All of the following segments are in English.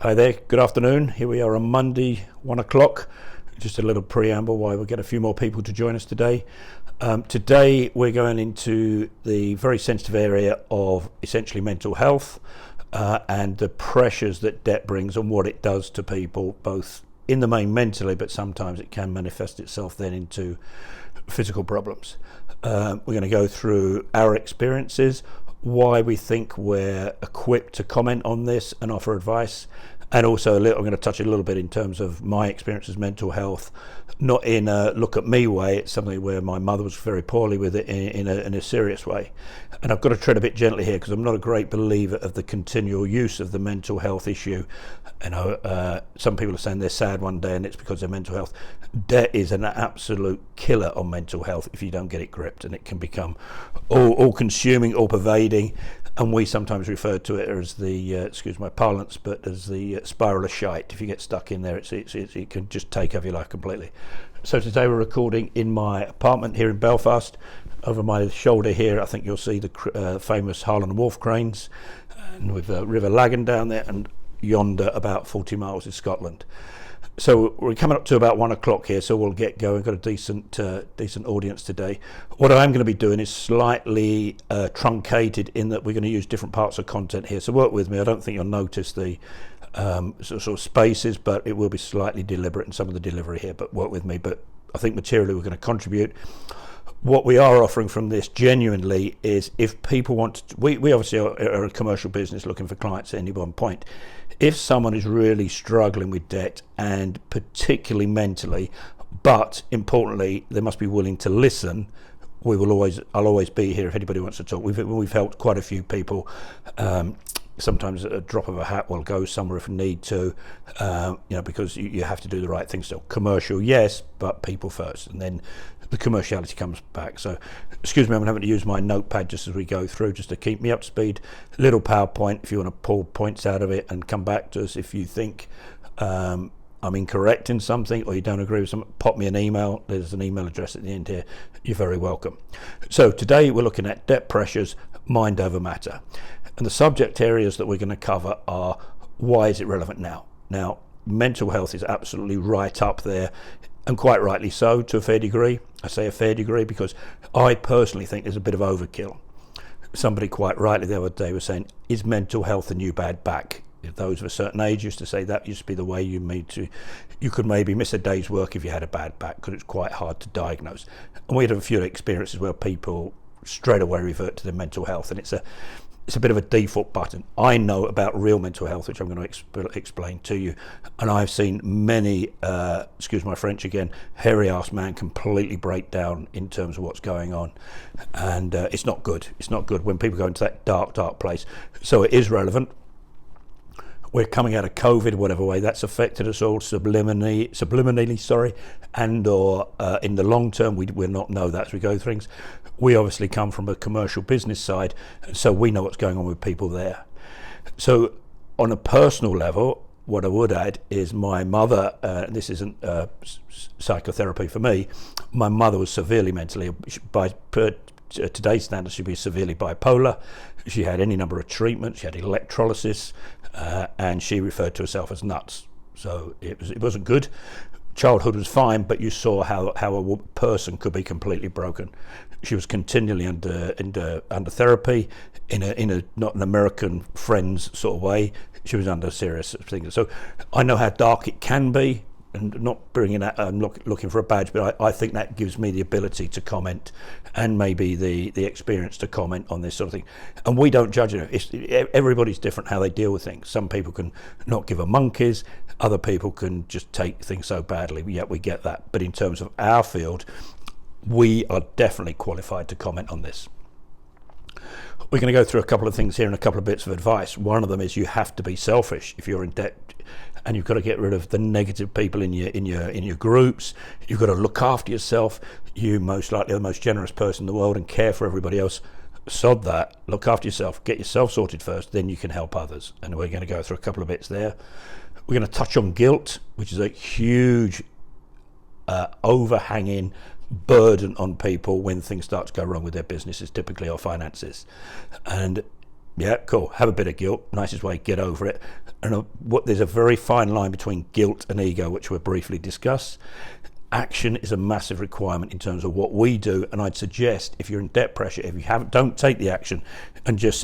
Hi there, good afternoon. Here we are on Monday, 1 o'clock. Just a little preamble why we'll get a few more people to join us today. Today we're going into the very sensitive area of essentially mental health and the pressures that debt brings and what it does to people, both in the main mentally, but sometimes it can manifest itself then into physical problems. We're going to go through our experiences, why we think we're equipped to comment on this and offer advice, and also I'm going to touch a little bit in terms of my experiences, mental health, not in a look at me way. It's something where my mother was very poorly with it in a serious way, and I've got to tread a bit gently here because I'm not a great believer of the continual use of the mental health issue. You know, some people are saying they're sad one day and it's because of their mental health. Debt is an absolute killer on mental health if you don't get it gripped, and it can become all consuming, all pervading, and we sometimes refer to it as the excuse my parlance, but as the spiral of shite. If you get stuck in there, it can just take over your life completely. So today we're recording in my apartment here in Belfast. Over my shoulder here, I think you'll see the famous Harland Wolff cranes, and with River Lagan down there, and yonder about 40 miles is Scotland. So we're coming up to about 1 o'clock here, so we'll get going. Got a decent audience today. What I'm going to be doing is slightly truncated in that we're going to use different parts of content here. So work with me. I don't think you'll notice the sort of spaces, but it will be slightly deliberate in some of the delivery here, but work with me. But I think materially we're going to contribute. What we are offering from this genuinely is, if people want to, we obviously are a commercial business looking for clients at any one point. If someone is really struggling with debt, and particularly mentally, but importantly they must be willing to listen, I'll always be here if anybody wants to talk. We've helped quite a few people. Sometimes a drop of a hat will go somewhere if need to, because you have to do the right thing still. Commercial, yes, but people first, and then the commerciality comes back. So excuse me, I'm having to use my notepad just as we go through, just to keep me up to speed. Little PowerPoint if you want to pull points out of it and come back to us if you think I'm incorrect in something or you don't agree with something. Pop me an email. There's an email address at the end here. You're very welcome. So today we're looking at debt pressures, mind over matter. And the subject areas that we're going to cover are, why is it relevant now? Now, mental health is absolutely right up there, and quite rightly so to a fair degree. I say a fair degree because I personally think there's a bit of overkill. Somebody quite rightly the other day was saying, is mental health the new bad back? If those of a certain age used to say that used to be the way you could maybe miss a day's work if you had a bad back, because it's quite hard to diagnose. And we had a few experiences where people straight away revert to their mental health, and it's a bit of a default button. I know about real mental health, which I'm going to explain to you, and I've seen many, excuse my French again, hairy-ass man completely break down in terms of what's going on, and it's not good. It's not good when people go into that dark place. So it is relevant. We're coming out of COVID, whatever way that's affected us all, subliminally, and or in the long term, we'll not know that as we go through things. We obviously come from a commercial business side, so we know what's going on with people there. So on a personal level, what I would add is my mother, this isn't psychotherapy for me, my mother was severely mentally, by today's standards, she'd be severely bipolar. She had any number of treatments, she had electrolysis, and she referred to herself as nuts. So it wasn't good. Childhood was fine, but you saw how a person could be completely broken. She was continually under therapy in a not an American Friends sort of way. She was under serious things. So I know how dark it can be, and not bringing that looking for a badge, but I think that gives me the ability to comment, and maybe the experience to comment on this sort of thing. And we don't judge it. Everybody's different how they deal with things. Some people can not give a monkey's, other people can just take things so badly. Yeah, we get that. But in terms of our field, we are definitely qualified to comment on this. We're going to go through a couple of things here and a couple of bits of advice. One of them is you have to be selfish if you're in debt, and you've got to get rid of the negative people in your groups. You've got to look after yourself. You most likely are the most generous person in the world and care for everybody else. Sod that. Look after yourself. Get yourself sorted first, then you can help others. And we're going to go through a couple of bits there. We're going to touch on guilt, which is a huge overhanging burden on people when things start to go wrong with their businesses, typically, or finances. And Yeah, cool. Have a bit of guilt. Nicest way, get over it. And there's a very fine line between guilt and ego, which we'll briefly discuss. Action is a massive requirement in terms of what we do, and I'd suggest if you're in debt pressure, if you don't take the action and just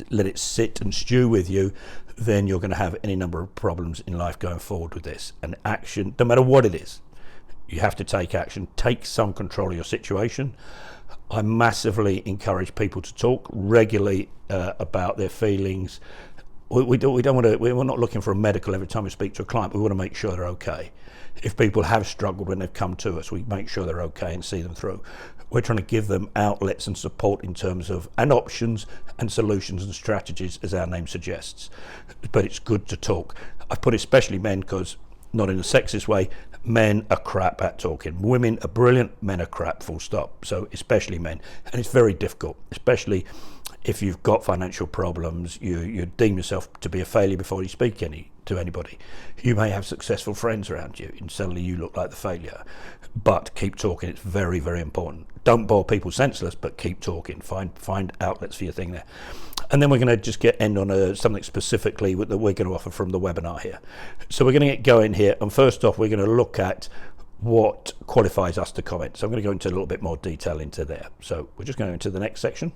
let it sit and stew with you, then you're going to have any number of problems in life going forward with this. And action, no matter what it is, you have to take action. Take some control of your situation. I massively encourage people to talk regularly about their feelings. We're not looking for a medical every time we speak to a client. We want to make sure they're okay. If people have struggled when they've come to us, we make sure they're okay and see them through. We're trying to give them outlets and support in terms of, and options and solutions and strategies, as our name suggests. But it's good to talk. I put especially men, because not in a sexist way, men are crap at talking. Women are brilliant, men are crap, full stop. So especially men. And it's very difficult, especially if you've got financial problems. You deem yourself to be a failure before you speak to anybody. You may have successful friends around you and suddenly you look like the failure. But keep talking. It's very, very important. Don't bore people senseless, but keep talking. Find outlets for your thing there. And then we're going to just end on something specifically that we're going to offer from the webinar here. So we're going to get going here. And first off, we're going to look at what qualifies us to comment. So I'm going to go into a little bit more detail into there. So we're just going into the next section.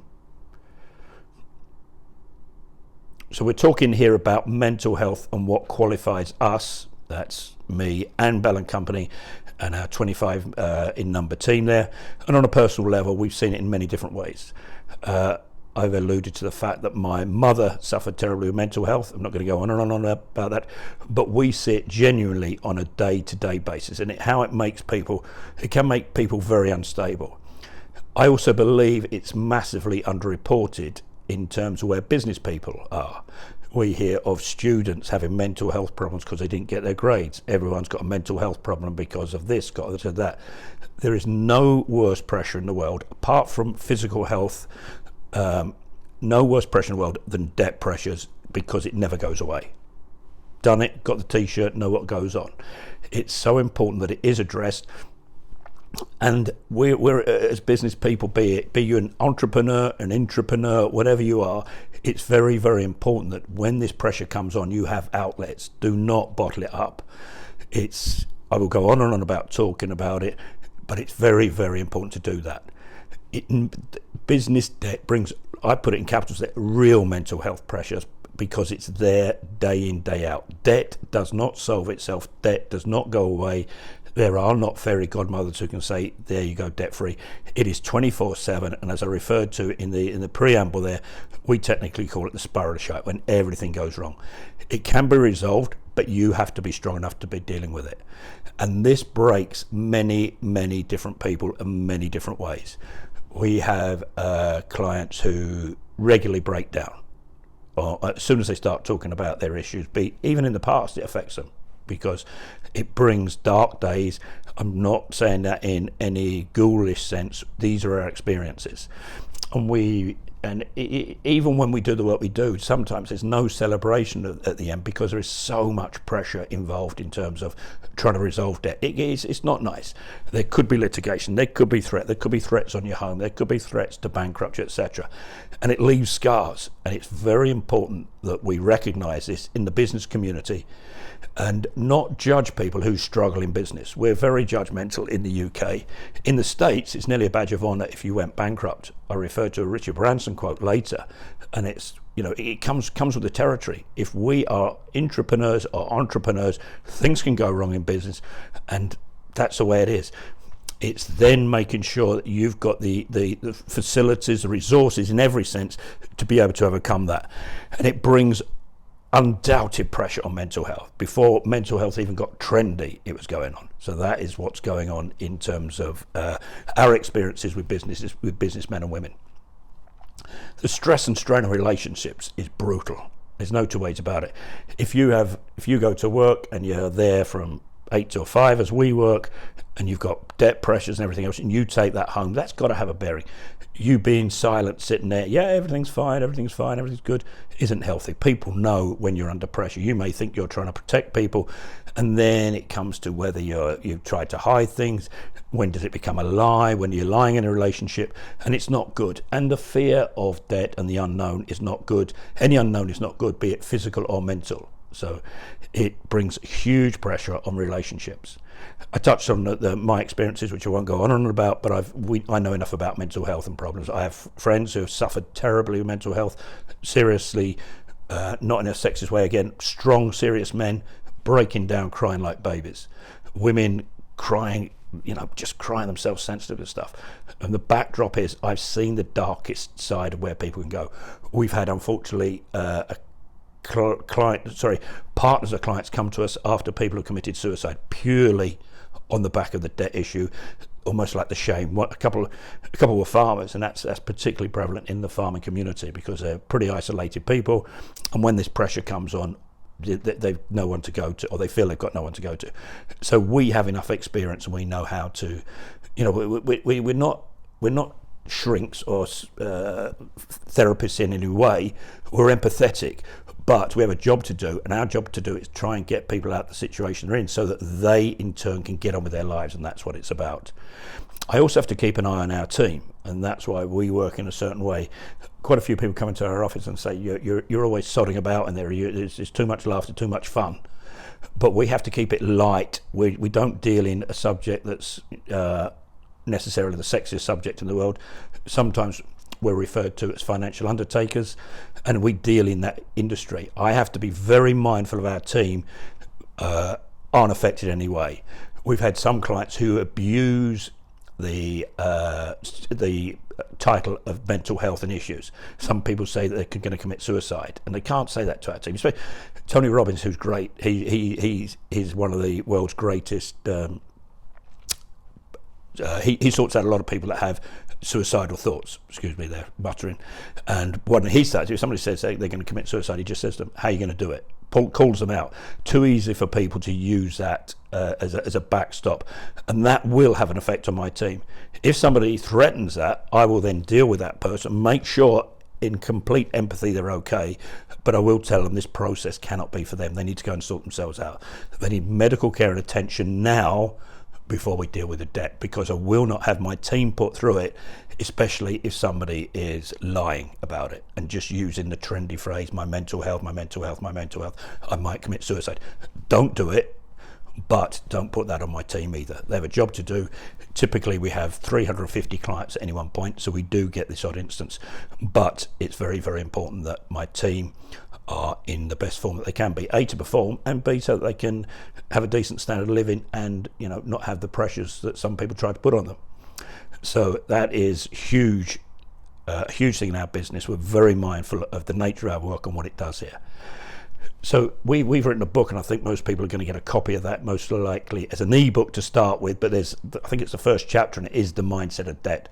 So we're talking here about mental health and what qualifies us, that's me and Bell & Company and our 25 in number team there. And on a personal level, we've seen it in many different ways. I've alluded to the fact that my mother suffered terribly with mental health. I'm not going to go on and on about that, but we see it genuinely on a day-to-day basis, and how it can make people very unstable. I also believe it's massively underreported in terms of where business people are. We hear of students having mental health problems because they didn't get their grades. Everyone's got a mental health problem because of this, because of that. There is no worse pressure in the world, apart from physical health, no worse pressure in the world than debt pressures, because it never goes away. Done it, got the t-shirt, know what goes on. It's so important that it is addressed. And we're as business people, be you an entrepreneur, an intrapreneur, whatever you are, it's very, very important that when this pressure comes on, you have outlets. Do not bottle it up. I will go on and on about talking about it, but it's very, very important to do that. Business debt brings, I put it in capitals, that real mental health pressures, because it's there day in, day out. Debt does not solve itself. Debt does not go away. There are not fairy godmothers who can say, there you go, debt free. It is 24/7, and as I referred to in the preamble there, we technically call it the spiral shot, when everything goes wrong. It can be resolved, but you have to be strong enough to be dealing with it. And this breaks many, many different people in many different ways. We have clients who regularly break down, or as soon as they start talking about their issues, even in the past, it affects them, because it brings dark days. I'm not saying that in any ghoulish sense. These are our experiences. And even when we do the work we do, sometimes there's no celebration at the end, because there is so much pressure involved in terms of trying to resolve debt. It's not nice. There could be litigation, there could be threats on your home, there could be threats to bankruptcy, etc. And it leaves scars. And it's very important that we recognize this in the business community and not judge people who struggle in business. We're very judgmental in the UK. In the States, it's nearly a badge of honor if you went bankrupt. I refer to a Richard Branson quote later, and it comes with the territory. If we are intrapreneurs or entrepreneurs, things can go wrong in business, and that's the way it is. It's then making sure that you've got the facilities, the resources in every sense to be able to overcome that. And it brings undoubted pressure on mental health. Before mental health even got trendy, it was going on. So that is what's going on in terms of our experiences with businessmen and women. The stress and strain of relationships is brutal. There's no two ways about it. If you go to work and you're there from 8 till 5 as we work, and you've got debt pressures and everything else, and you take that home, that's got to have a bearing. You being silent, sitting there, yeah, everything's fine, everything's good, isn't healthy. People know when you're under pressure. You may think you're trying to protect people, And then it comes to whether you've tried to hide things. When does it become a lie? When you're lying in a relationship, and it's not good. And the fear of debt and the unknown is not good. Any unknown is not good, be it physical or mental. So it brings huge pressure on relationships. I touched on my experiences, which I won't go on and on about, but I know enough about mental health and problems. I have friends who have suffered terribly with mental health, seriously, not in a sexist way, again, strong, serious men breaking down, crying like babies. Women crying, just crying themselves sensitive and stuff. And the backdrop is I've seen the darkest side of where people can go. We've had, unfortunately, partners of clients come to us after people have committed suicide purely on the back of the debt issue, almost like the shame. A couple were farmers, and that's particularly prevalent in the farming community because they're pretty isolated people, and when this pressure comes on, they've no one to go to, or they feel they've got no one to go to. So we have enough experience, and we know how to, we're not shrinks or therapists in any way. We're empathetic, but we have a job to do, and our job to do is try and get people out of the situation they're in so that they in turn can get on with their lives, and that's what it's about. I also have to keep an eye on our team, and that's why we work in a certain way. Quite a few people come into our office and say, you're always sodding about in there, there's too much laughter, too much fun. But we have to keep it light. We don't deal in a subject that's necessarily the sexiest subject in the world. Sometimes we're referred to as financial undertakers, and we deal in that industry. I have to be very mindful of our team aren't affected in any way. We've had some clients who abuse the title of mental health and issues. Some people say that they're going to commit suicide, and they can't say that to our team. Tony Robbins, who's great, he's one of the world's greatest. He sorts out a lot of people that have suicidal thoughts. Excuse me, they're muttering. And what he starts, if somebody says they're going to commit suicide, he just says to them, how are you going to do it? Calls them out. Too easy for people to use that as a backstop, and that will have an effect on my team. If somebody threatens that, I will then deal with that person, make sure in complete empathy they're okay, but I will tell them this process cannot be for them. They need to go and sort themselves out. They need medical care and attention now before we deal with the debt, because I will not have my team put through it, especially if somebody is lying about it and just using the trendy phrase, my mental health, my mental health, my mental health, I might commit suicide. Don't do it, but don't put that on my team either. They have a job to do. Typically we have 350 clients at any one point, so we do get this odd instance, but it's very, very important that my team are in the best form that they can be, A, to perform, and B, so that they can have a decent standard of living and not have the pressures that some people try to put on them. So that is huge thing in our business. We're very mindful of the nature of our work and what it does here. So we've written a book, and I think most people are going to get a copy of that, most likely as an ebook to start with, but I think it's the first chapter, and it is the mindset of debt.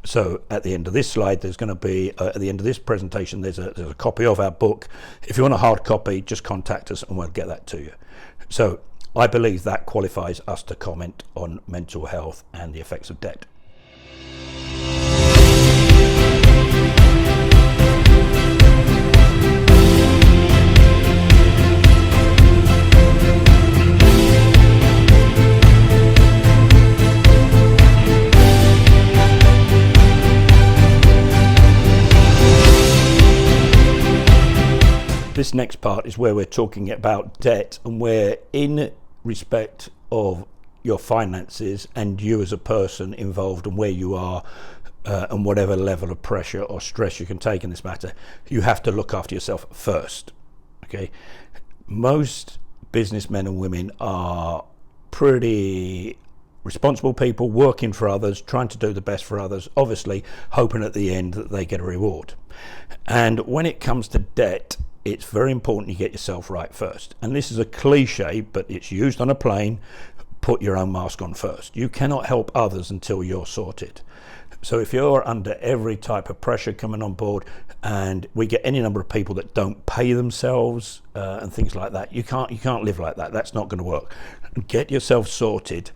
So at the end of this slide, there's going to be, at the end of this presentation, there's a copy of our book. If you want a hard copy, just contact us and we'll get that to you. So I believe that qualifies us to comment on mental health and the effects of debt. This next part is where we're talking about debt, and where, in respect of your finances and you as a person involved and where you are and whatever level of pressure or stress you can take in this matter, you have to look after yourself first. Okay, most businessmen and women are pretty responsible people, working for others, trying to do the best for others, obviously hoping at the end that they get a reward. And when it comes to debt, it's very important you get yourself right first. And this is a cliche, but it's used on a plane. Put your own mask on first. You cannot help others until you're sorted. So if you're under every type of pressure coming on board, and we get any number of people that don't pay themselves and things like that, you can't live like that. That's not going to work. Get yourself sorted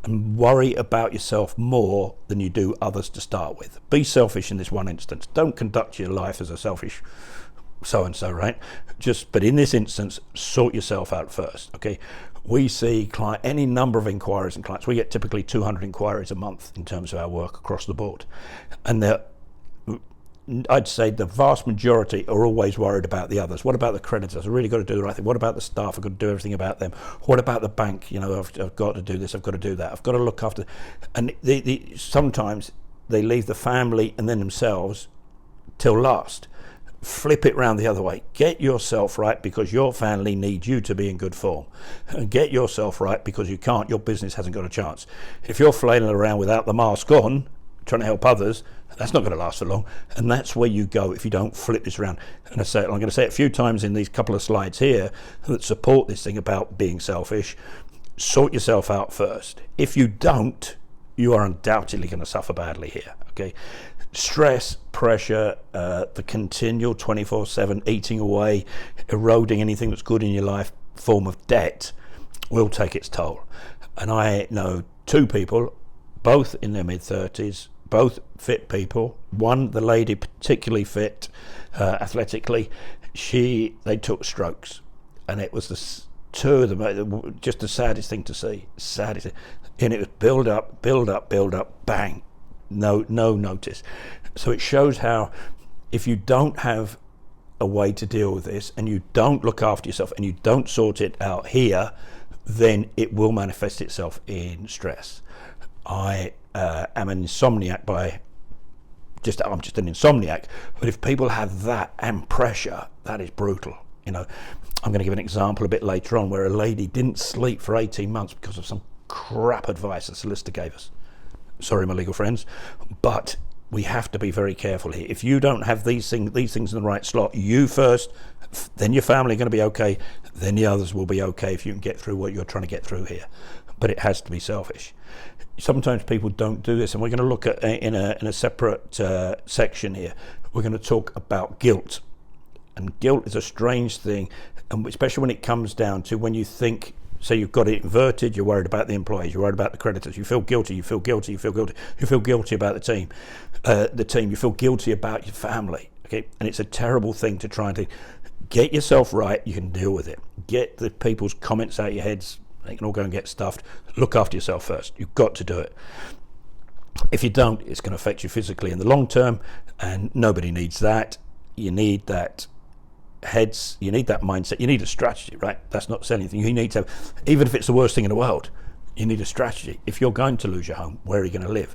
and worry about yourself more than you do others to start with. Be selfish in this one instance. Don't conduct your life as a selfish so-and-so, right? But in this instance, sort yourself out first, okay? We see any number of inquiries and clients. We get typically 200 inquiries a month in terms of our work across the board. And I'd say the vast majority are always worried about the others. What about the creditors? I've really got to do the right thing. What about the staff? I've got to do everything about them. What about the bank? I've got to do this, I've got to do that. I've got to look after. And sometimes they leave the family and then themselves till last. Flip it round the other way. Get yourself right because your family needs you to be in good form. And get yourself right because you can't. Your business hasn't got a chance. If you're flailing around without the mask on, trying to help others, that's not going to last for long. And that's where you go if you don't flip this around. And I'm going to say it a few times in these couple of slides here that support this thing about being selfish. Sort yourself out first. If you don't, you are undoubtedly going to suffer badly here. Okay, stress, pressure, the continual 24/7 eating away, eroding anything that's good in your life, form of debt, will take its toll. And I know two people, both in their mid-30s, both fit people. One, the lady, particularly fit athletically, they took strokes, and it was the two of them, just the saddest thing to see. Saddest thing. And it was build up, bang, no notice. So it shows how if you don't have a way to deal with this, and you don't look after yourself, and you don't sort it out here, then it will manifest itself in stress. I am an insomniac I'm just an insomniac, but if people have that and pressure, that is brutal. I'm going to give an example a bit later on where a lady didn't sleep for 18 months because of some crap advice a solicitor gave us. Sorry, my legal friends, but we have to be very careful here. If you don't have these things in the right slot, you first, then your family are going to be okay, then the others will be okay if you can get through what you're trying to get through here. But it has to be selfish. Sometimes people don't do this, and we're going to look at in a separate section here. We're going to talk about guilt, and guilt is a strange thing, and especially when it comes down to when you think. So you've got it inverted, you're worried about the employees, you're worried about the creditors, you feel guilty about the team, you feel guilty about your family, okay? And it's a terrible thing to try and get yourself right. You can deal with it. Get the people's comments out of your heads. They can all go and get stuffed. Look after yourself first. You've got to do it. If you don't, it's going to affect you physically in the long term, and nobody needs that. You need that you need that mindset, you need a strategy, right? That's not saying anything. You need to have, even if it's the worst thing in the world, you need a strategy. If you're going to lose your home, where are you going to live?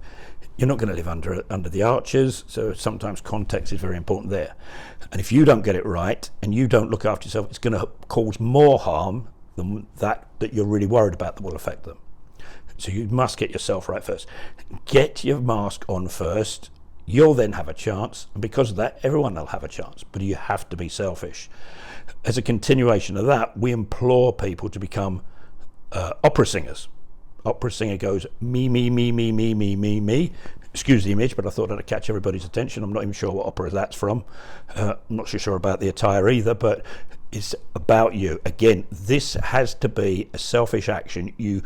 You're not going to live under the arches, so sometimes context is very important there. And if you don't get it right and you don't look after yourself, it's going to cause more harm than that you're really worried about that will affect them. So you must get yourself right first. Get your mask on first. You'll then have a chance, and because of that, everyone will have a chance, but you have to be selfish. As a continuation of that, we implore people to become opera singers. Opera singer goes me, me, me, me, me, me, me, me. Excuse the image, but I thought I'd catch everybody's attention. I'm not even sure what opera that's from. I'm not so sure about the attire either, but it's about you. Again, this has to be a selfish action you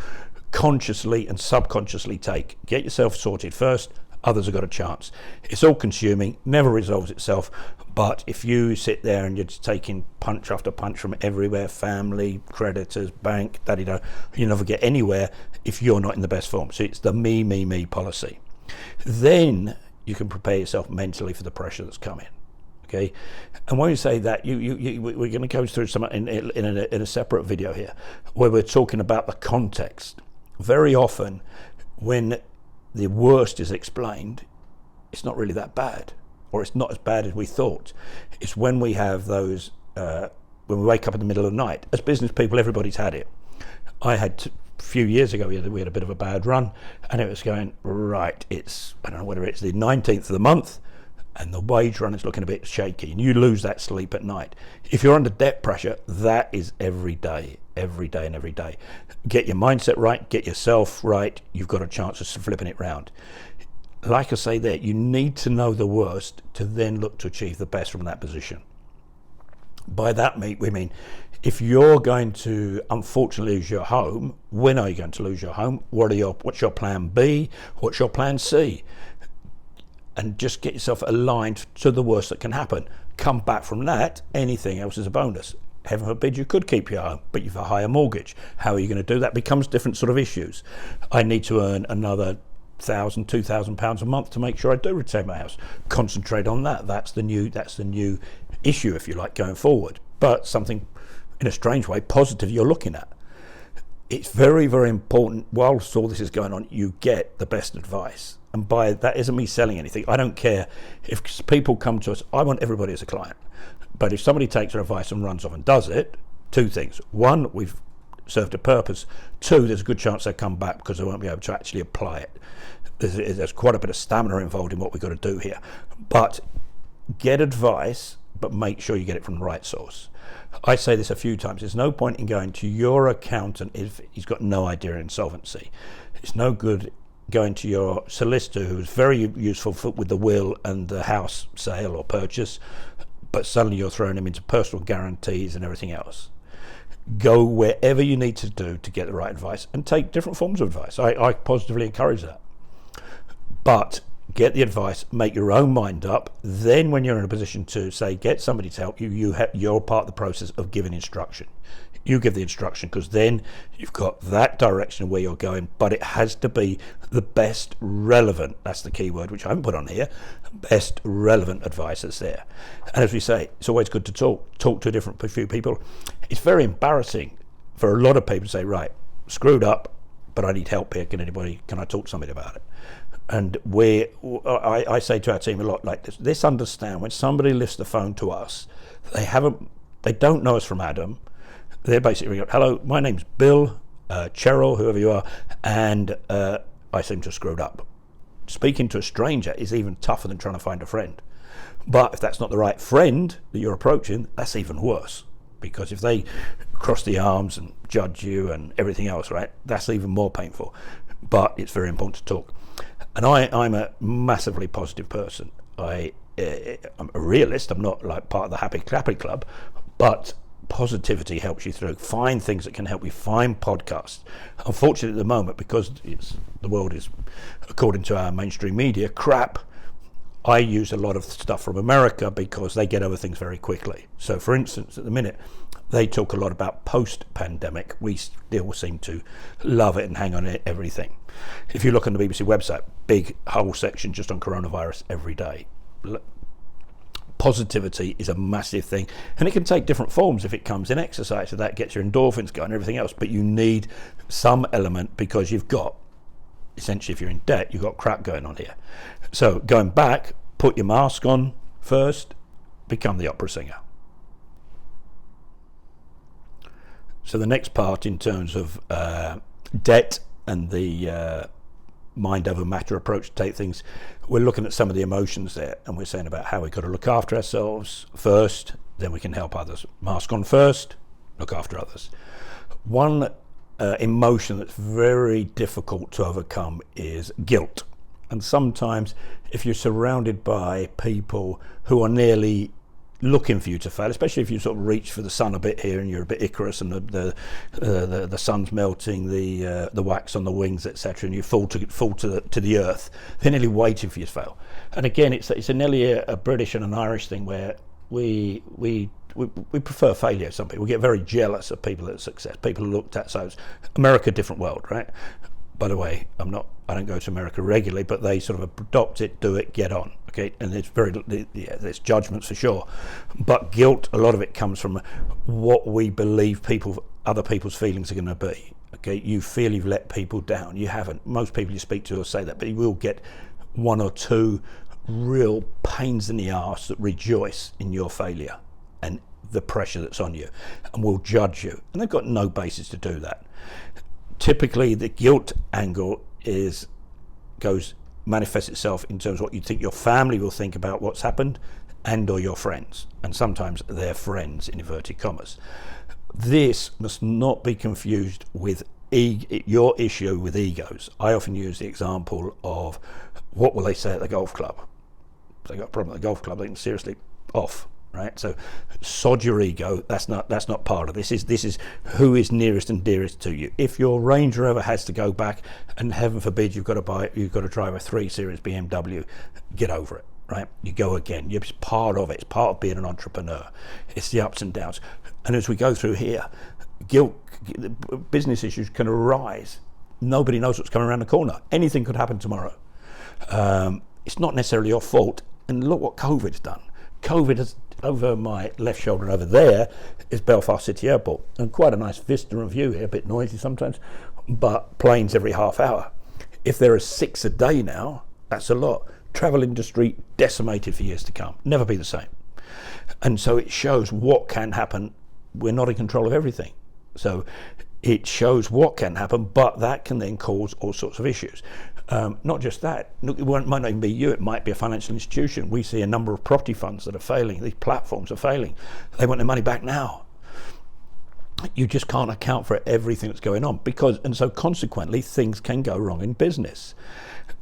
consciously and subconsciously take. Get yourself sorted first. Others have got a chance. It's all consuming, never resolves itself, but if you sit there and you're just taking punch after punch from everywhere, family, creditors, bank, you never get anywhere if you're not in the best form. So it's the me, me, me policy. Then you can prepare yourself mentally for the pressure that's coming. Okay, and when we say that, we're going to go through some in a separate video here where we're talking about the context. Very often when the worst is explained, it's not really that bad, or it's not as bad as we thought. It's when we have those, when we wake up in the middle of the night. As business people, everybody's had it. I had a few years ago, we had a bit of a bad run, and it was going, right, I don't know whether it's the 19th of the month, and the wage run is looking a bit shaky, and you lose that sleep at night. If you're under debt pressure, that is every day. Get your mindset right, get yourself right, you've got a chance of flipping it round. Like I say there, you need to know the worst to then look to achieve the best from that position. By that we mean, if you're going to unfortunately lose your home, when are you going to lose your home? What's your plan B? What's your plan C? And just get yourself aligned to the worst that can happen. Come back from that, anything else is a bonus. Heaven forbid you could keep your home, but you've a higher mortgage. How are you going to do that? Becomes different sort of issues. I need to earn another £1,000, £2,000 a month to make sure I do retain my house. Concentrate on that. That's the new issue, if you like, going forward. But something, in a strange way, positive you're looking at. It's very, very important, whilst all this is going on, you get the best advice. And by that isn't me selling anything. I don't care if people come to us. I want everybody as a client. But if somebody takes our advice and runs off and does it, two things. One, we've served a purpose. Two, there's a good chance they'll come back because they won't be able to actually apply it. There's quite a bit of stamina involved in what we've got to do here. But get advice, but make sure you get it from the right source. I say this a few times. There's no point in going to your accountant if he's got no idea of insolvency. It's no good going to your solicitor, who's very useful with the will and the house sale or purchase, but suddenly you're throwing him into personal guarantees and everything else. Go wherever you need to do to get the right advice and take different forms of advice. I positively encourage that. But get the advice, make your own mind up. Then when you're in a position to say, get somebody to help you, you're part of the process of giving instruction. You give the instruction, because then you've got that direction of where you're going, but it has to be the best relevant, that's the key word, which I haven't put on here, best relevant advice that's there. And as we say, it's always good to talk to a few people. It's very embarrassing for a lot of people to say, right, screwed up, but I need help here. Can I talk to somebody about it? And I say to our team a lot like this, understand when somebody lifts the phone to us, they don't know us from Adam. They're basically going, hello, my name's Bill, Cheryl, whoever you are, and I seem to have screwed up. Speaking to a stranger is even tougher than trying to find a friend. But if that's not the right friend that you're approaching, that's even worse. Because if they cross the arms and judge you and everything else, right, that's even more painful. But it's very important to talk. And I'm a massively positive person. I'm a realist. I'm not like part of the happy clappy club, but positivity helps you through. Find things that can help you. Find podcasts. Unfortunately, at the moment, because the world is, according to our mainstream media, crap, I use a lot of stuff from America because they get over things very quickly. So, for instance, at the minute, they talk a lot about post-pandemic. We still seem to love it and hang on to everything. If you look on the BBC website, big whole section just on coronavirus every day. Positivity is a massive thing, and it can take different forms if it comes in exercise, so that gets your endorphins going and everything else, but you need some element because you've got, essentially if you're in debt, you've got crap going on here. So going back, put your mask on first, become the opera singer. So the next part in terms of debt and the mind over matter approach to take things, we're looking at some of the emotions there, and we're saying about how we've got to look after ourselves first, then we can help others. Mask on first, look after others. One emotion that's very difficult to overcome is guilt. And sometimes if you're surrounded by people who are nearly looking for you to fail, especially if you sort of reach for the sun a bit here and you're a bit Icarus and the sun's melting the wax on the wings, etc., and you fall to the earth, they're nearly waiting for you to fail. And again, it's nearly a British and an Irish thing where we prefer failure. Some people get very jealous of people that are success. People looked at, so it's America, different world, right? By the way, I don't go to America regularly, but they sort of adopt it, do it, get on. Okay, and there's judgments for sure, but guilt, a lot of it comes from what we believe other people's feelings are going to be. Okay, you feel you've let people down. You haven't. Most people you speak to will say that, but you will get one or two real pains in the arse that rejoice in your failure and the pressure that's on you, and will judge you, and they've got no basis to do that. Typically, the guilt angle manifests itself in terms of what you think your family will think about what's happened, and or your friends, and sometimes their friends in inverted commas. This must not be confused with your issue with egos. I often use the example of what will they say at the golf club. If they've got a problem at the golf club, they can seriously off. Right, so sod your ego. That's not part of this. This is who is nearest and dearest to you. If your Range Rover has to go back, and heaven forbid you've got to drive a 3 Series BMW, get over it. right? You go again. It's part of it. It's part of being an entrepreneur. It's the ups and downs. And as we go through here, guilt, business issues can arise. Nobody knows what's coming around the corner. Anything could happen tomorrow. It's not necessarily your fault. And look what COVID's done. COVID has, over my left shoulder over there, is Belfast City Airport. And quite a nice vista and view here, a bit noisy sometimes, but planes every half hour. If there are 6 a day now, that's a lot. Travel industry decimated for years to come. Never be the same. And so it shows what can happen. We're not in control of everything. So it shows what can happen, but that can then cause all sorts of issues. Not just that, it might not even be you, it might be a financial institution. We see a number of property funds that are failing. These platforms are failing. They want their money back now. You just can't account for everything that's going on, and so consequently things can go wrong in business.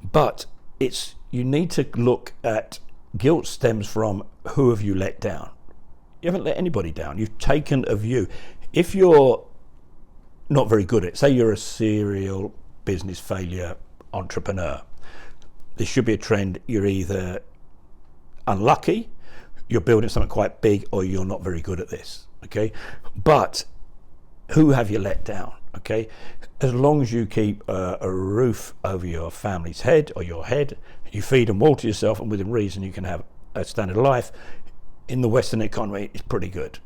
But you need to look at, guilt stems from who have you let down. You haven't let anybody down. You've taken a view. If you're not very good at it, say you're a serial business failure entrepreneur, there should be a trend. You're either unlucky, you're building something quite big, or you're not very good at this. Okay, but who have you let down? Okay, as long as you keep a roof over your family's head or your head, you feed and water yourself, and within reason you can have a standard of life. In the Western economy, it's pretty good.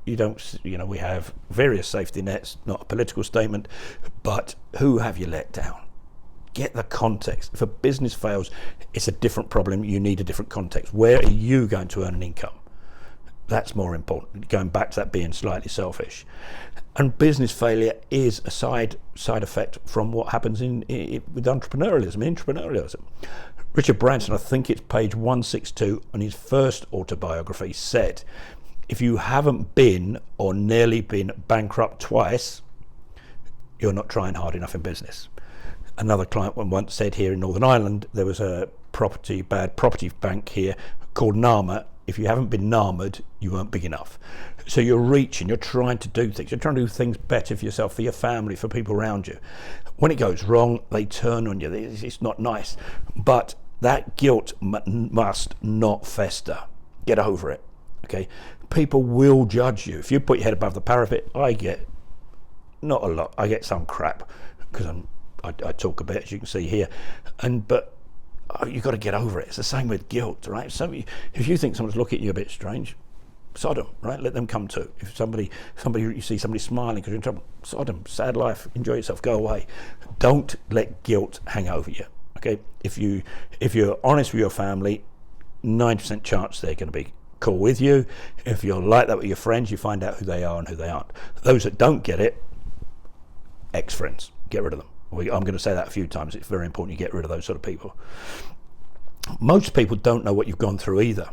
We have various safety nets, not a political statement, but who have you let down? Get the context. If a business fails, it's a different problem. You need a different context. Where are you going to earn an income? That's more important. Going back to that being slightly selfish. And business failure is a side effect from what happens with entrepreneurialism. Richard Branson, I think it's page 162 on his first autobiography, said, if you haven't been or nearly been bankrupt twice, you're not trying hard enough in business. Another client once said here in Northern Ireland, there was a bad property bank here called NAMA. If you haven't been NAMA'd, you weren't big enough. So you're reaching, you're trying to do things. You're trying to do things better for yourself, for your family, for people around you. When it goes wrong, they turn on you. It's not nice. But that guilt must not fester. Get over it. Okay? People will judge you. If you put your head above the parapet, I get, not a lot, I get some crap because I talk a bit, as you can see here. But you've got to get over it. It's the same with guilt, right? So if you think someone's looking at you a bit strange, sod them, right? Let them come to. If you see somebody smiling because you're in trouble, sod them. Sad life. Enjoy yourself. Go away. Don't let guilt hang over you. Okay? If you're honest with your family, 90% chance they're going to be cool with you. If you're like that with your friends, you find out who they are and who they aren't. Those that don't get it, ex-friends, get rid of them. I'm going to say that a few times. It's very important you get rid of those sort of people. Most people don't know what you've gone through either.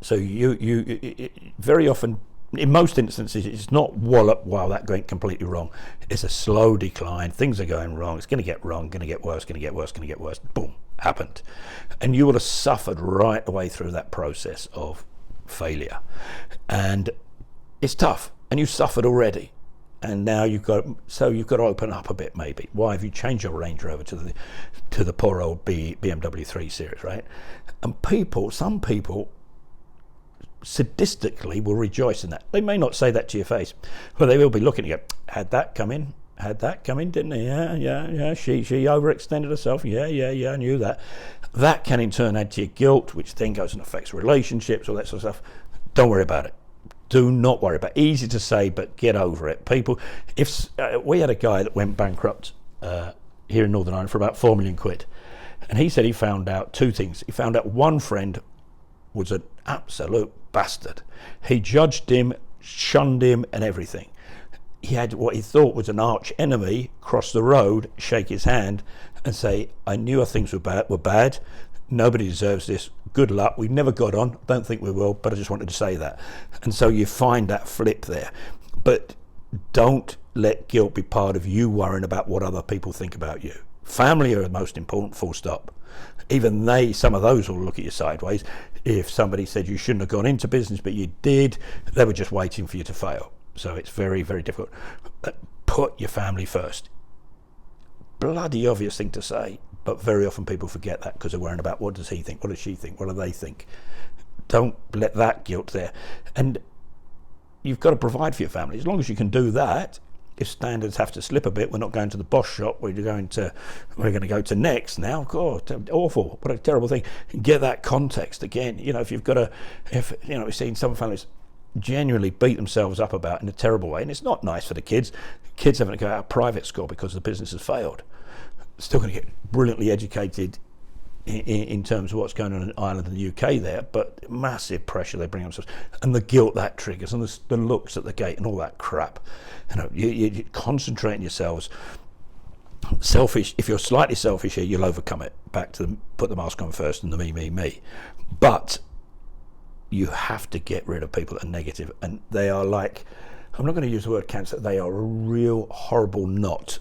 So you very often, in most instances, it's not wallop while that going completely wrong. It's a slow decline. Things are going wrong. It's going to get wrong, going to get worse, going to get worse, going to get worse. Boom, happened. And you will have suffered right away through that process of failure. And it's tough. And you suffered already. And now you've got to open up a bit, maybe. Why have you changed your Range Rover to the poor old BMW 3 Series, right? And some people sadistically will rejoice in that. They may not say that to your face, but they will be looking at you. Had that come in, didn't he? Yeah. She overextended herself. Yeah, I knew that. That can in turn add to your guilt, which then goes and affects relationships, all that sort of stuff. Don't worry about it. Do not worry about it. Easy to say, but get over it. People, if we had a guy that went bankrupt here in Northern Ireland for about 4 million quid, and he said he found out 2 things. He found out one friend was an absolute bastard. He judged him, shunned him, and everything. He had what he thought was an arch enemy cross the road, shake his hand, and say, "I knew our things were bad. Nobody deserves this. Good luck. We never got on. Don't think we will, but I just wanted to say that." And so you find that flip there. But don't let guilt be part of you worrying about what other people think about you. Family are the most important, full stop. Even some of those will look at you sideways. If somebody said you shouldn't have gone into business, but you did, they were just waiting for you to fail. So it's very, very difficult. But put your family first. Bloody obvious thing to say, But very often people forget that because they're worrying about what does he think, what does she think, what do they think. Don't let that guilt there. And you've got to provide for your family. As long as you can do that, if standards have to slip a bit, we're not going to the Bosch shop, we're going to go to Next now. God, awful, what a terrible thing. Get that context again. If you've got we've seen some families genuinely beat themselves up about in a terrible way, and it's not nice for the kids. Kids having to go out of private school because the business has failed. Still going to get brilliantly educated in terms of what's going on in Ireland and the UK there, but massive pressure they bring themselves, and the guilt that triggers, and the looks at the gate and all that crap. You concentrate on yourselves. Selfish. If you're slightly selfish here, you'll overcome it. Back to put the mask on first and the me. But you have to get rid of people that are negative, and they are like, I'm not going to use the word cancer, they are a real horrible knot,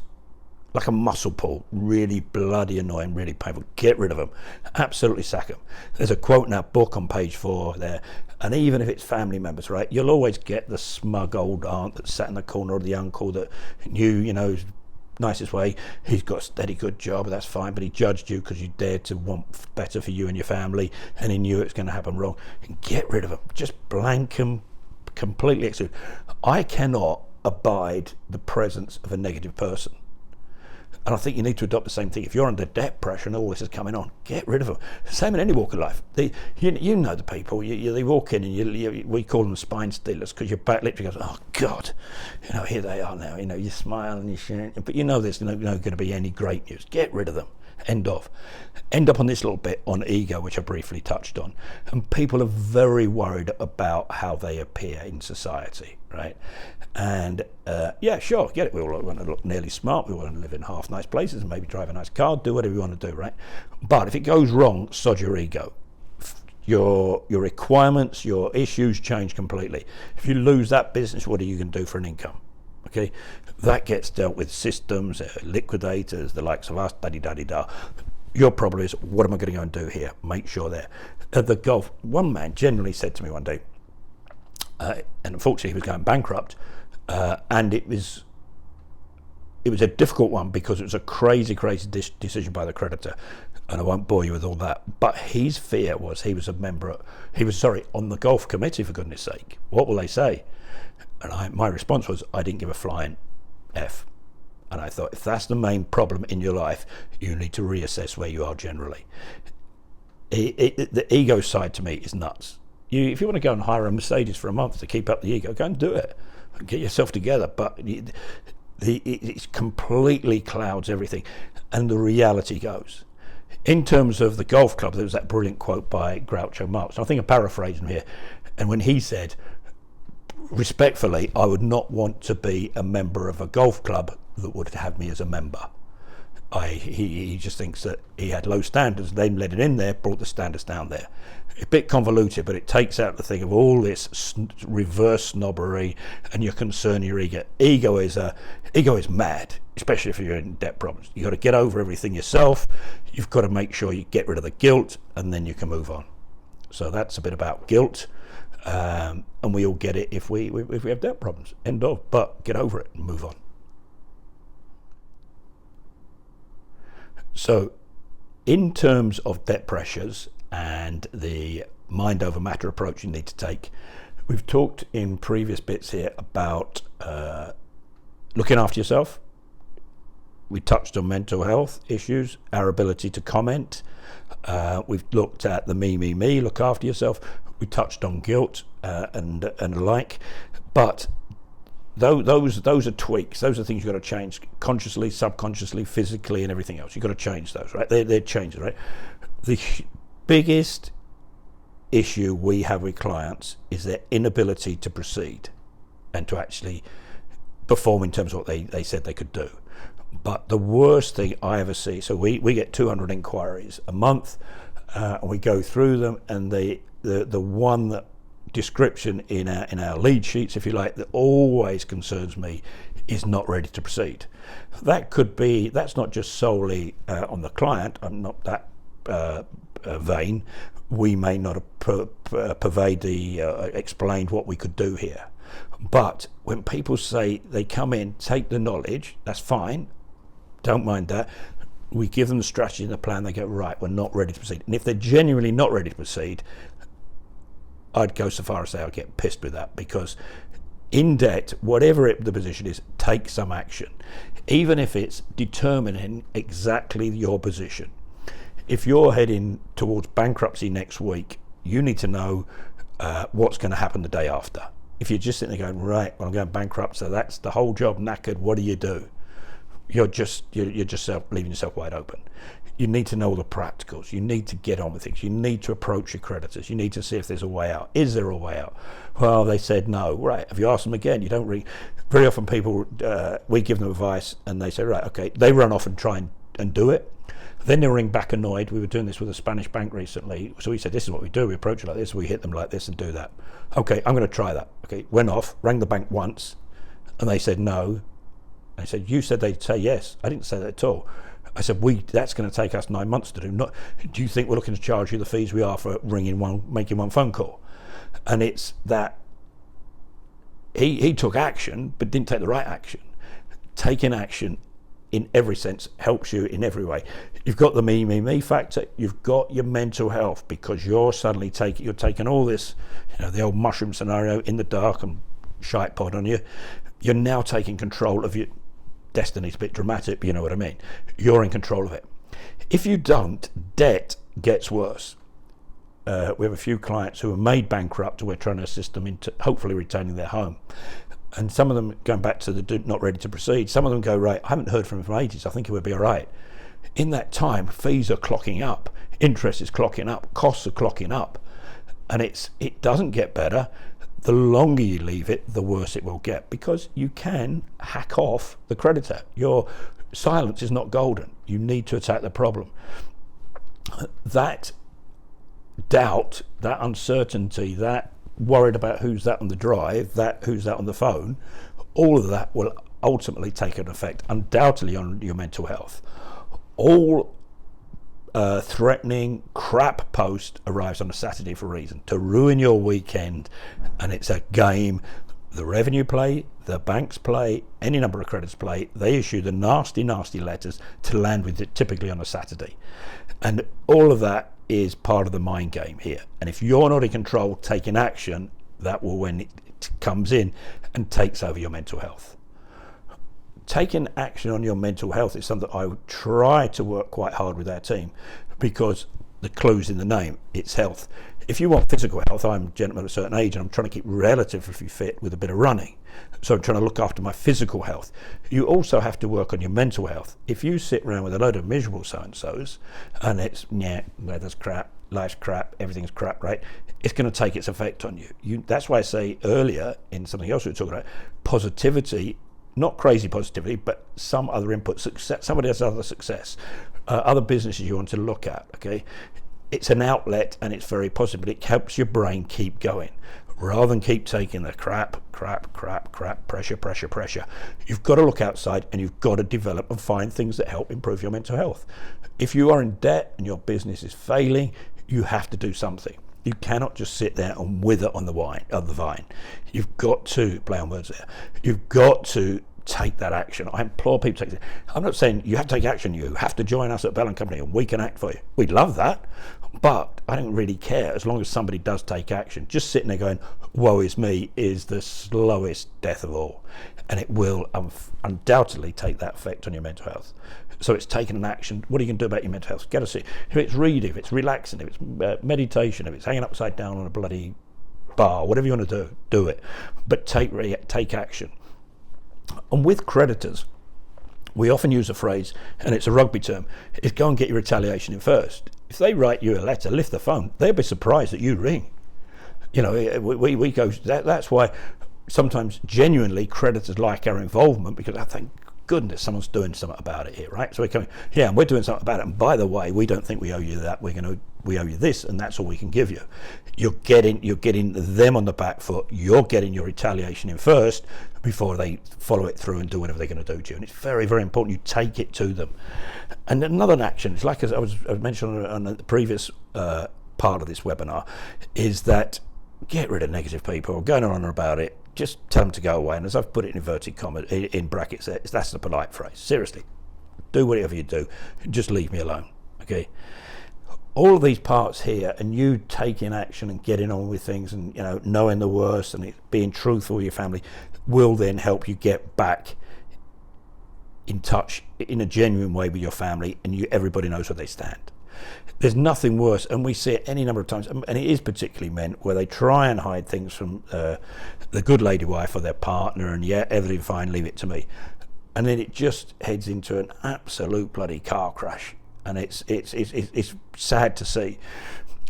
like a muscle pull, really bloody annoying, really painful. Get rid of them. Absolutely sack them. There's a quote in our book on page 4 there, and even if it's family members, right, you'll always get the smug old aunt that sat in the corner, or the uncle that knew, nicest way, he's got a steady good job, that's fine, but he judged you because you dared to want better for you and your family, and he knew it was going to happen wrong. And get rid of them. Just blank them, completely exclude. I cannot abide the presence of a negative person. And I think you need to adopt the same thing. If you're under debt pressure and all this is coming on, get rid of them. Same in any walk of life. You know the people. They walk in and we call them spine stealers, because your back literally goes, oh God, here they are now. You smile and you share, but there's no going to be any great news. Get rid of them. End up on this little bit on ego, which I briefly touched on. And people are very worried about how they appear in society, right? And sure, get it. We all want to look nearly smart. We want to live in half nice places and maybe drive a nice car, do whatever you want to do, right? But if it goes wrong, sod your ego. Your requirements, your issues change completely. If you lose that business, what are you going to do for an income? Okay, that gets dealt with systems, liquidators, the likes of us, da-di-da-di-da. Your problem is, what am I going to go and do here? Make sure there. At the golf, one man genuinely said to me one day, and unfortunately he was going bankrupt, and it was a difficult one because it was a crazy decision by the creditor, and I won't bore you with all that. But his fear was he was on the golf committee, for goodness sake. What will they say? And my response was, I didn't give a flying F. And I thought, if that's the main problem in your life, you need to reassess where you are generally. The ego side to me is nuts. If you want to go and hire a Mercedes for a month to keep up the ego, go and do it. Get yourself together. But it completely clouds everything. And the reality goes. In terms of the golf club, there was that brilliant quote by Groucho Marx. I think I'm paraphrasing here. And when he said, respectfully, I would not want to be a member of a golf club that would have me as a member. He just thinks that he had low standards, they let it in there, brought the standards down there. A bit convoluted, but it takes out the thing of all this reverse snobbery and your concern, your ego. Ego is mad, especially if you're in debt problems. You've got to get over everything yourself. You've got to make sure you get rid of the guilt, and then you can move on. So that's a bit about guilt. And we all get it if we have debt problems. End of. But get over it and move on. So, in terms of debt pressures and the mind over matter approach you need to take, we've talked in previous bits here about looking after yourself. We touched on mental health issues, our ability to comment. We've looked at the me, look after yourself. We touched on guilt and the like, but those are tweaks. Those are things you've got to change consciously, subconsciously, physically, and everything else. You've got to change those, right? They're changes, right? The biggest issue we have with clients is their inability to proceed and to actually perform in terms of what they said they could do. But the worst thing I ever see, so we get 200 inquiries a month, and we go through them, and the one that description in our lead sheets, if you like, that always concerns me is not ready to proceed. That's not just solely on the client. I'm not that vain. We may not have explained what we could do here. But when people say they come in, take the knowledge, that's fine, don't mind that, We give them the strategy and the plan. They go, right, we're not ready to proceed. And if they're genuinely not ready to proceed, I'd go so far as to say I'd get pissed with that, because in debt, whatever the position is, take some action, even if it's determining exactly your position. If you're heading towards bankruptcy next week, you need to know what's going to happen the day after. If you're just sitting there going, right, well, I'm going bankrupt, so that's the whole job knackered, what do you do? You're just leaving yourself wide open. You need to know all the practicals. You need to get on with things. You need to approach your creditors. You need to see if there's a way out. Is there a way out? Well, they said no. Right. Have you asked them again? You don't really. Very often people, we give them advice and they say, right, okay. They run off and try and do it. Then they ring back annoyed. We were doing this with a Spanish bank recently. So we said, this is what we do. We approach it like this. We hit them like this and do that. Okay, I'm going to try that. Okay, went off, rang the bank once, and they said no. I said, you said they'd say yes. I didn't say that at all. I said, that's going to take us 9 months to do. Do you think we're looking to charge you the fees we are for making one phone call? And it's that he took action, but didn't take the right action. Taking action in every sense helps you in every way. You've got the me factor. You've got your mental health, because you're suddenly taking all this, the old mushroom scenario, in the dark and shite pod on you. You're now taking control of your destiny's a bit dramatic, but you know what I mean. You're in control of it. If you don't, debt gets worse. We have a few clients who are made bankrupt, and we're trying to assist them into hopefully retaining their home. And some of them going back to the not ready to proceed. Some of them go, right, I haven't heard from him for ages. I think it would be all right. In that time, fees are clocking up, interest is clocking up, costs are clocking up, and it doesn't get better. The longer you leave it, the worse it will get, because you can hack off the creditor. Your silence is not golden. You need to attack the problem. That doubt, that uncertainty, that worried about who's that on the drive, that who's that on the phone, all of that will ultimately take an effect undoubtedly on your mental health. All threatening crap post arrives on a Saturday for a reason, to ruin your weekend, and it's a game the revenue play, the banks play, any number of creditors play. They issue the nasty letters to land with it typically on a Saturday, and all of that is part of the mind game here. And if you're not in control, taking action, that will, when it comes in and takes over your mental health. Taking action on your mental health is something I would try to work quite hard with our team, because the clue's in the name, it's health. If you want physical health, I'm a gentleman of a certain age and I'm trying to keep relatively fit with a bit of running. So I'm trying to look after my physical health. You also have to work on your mental health. If you sit around with a load of miserable so-and-sos and it's, weather's crap, life's crap, everything's crap, right? It's going to take its effect on you. That's why I say earlier in something else we were talking about, positivity, not crazy positivity, but some other input, success, somebody else's other success, other businesses you want to look at, okay? It's an outlet and it's very positive, but it helps your brain keep going. Rather than keep taking the crap, pressure. You've got to look outside and you've got to develop and find things that help improve your mental health. If you are in debt and your business is failing, you have to do something. You cannot just sit there and wither on the vine. You've got to, play on words there, you've got to take that action. I implore people to take it. I'm not saying you have to take action. You have to join us at Bell & Company and we can act for you. We'd love that, but I don't really care as long as somebody does take action. Just sitting there going, woe is me, is the slowest death of all. And it will undoubtedly take that effect on your mental health. So it's taking an action. What are you going to do about your mental health? Get to see. If it's reading, if it's relaxing, if it's meditation, if it's hanging upside down on a bloody bar, whatever you want to do it. But take action. And with creditors, we often use a phrase, and it's a rugby term, is go and get your retaliation in first. If they write you a letter, lift the phone, they'll be surprised that you ring. You know, we go, that's why sometimes genuinely creditors like our involvement, because I think, goodness, someone's doing something about it here, right? So we're coming, and we're doing something about it. And by the way, we don't think we owe you that. We owe you this, and that's all we can give you. You're getting them on the back foot. You're getting your retaliation in first before they follow it through and do whatever they're going to do to you. And it's very, very important you take it to them. And another action, it's like as I mentioned on the previous part of this webinar, is that get rid of negative people going on about it. Just tell them to go away. And as I've put it in inverted commas, in brackets, that's the polite phrase. Seriously, do whatever you do, just leave me alone, okay? All of these parts here, and you taking action and getting on with things, and knowing the worst and being truthful with your family, will then help you get back in touch in a genuine way with your family, and everybody knows where they stand. There's nothing worse, and we see it any number of times, and it is particularly men, where they try and hide things from the good lady wife or their partner, and everything fine, leave it to me, and then it just heads into an absolute bloody car crash, and it's sad to see.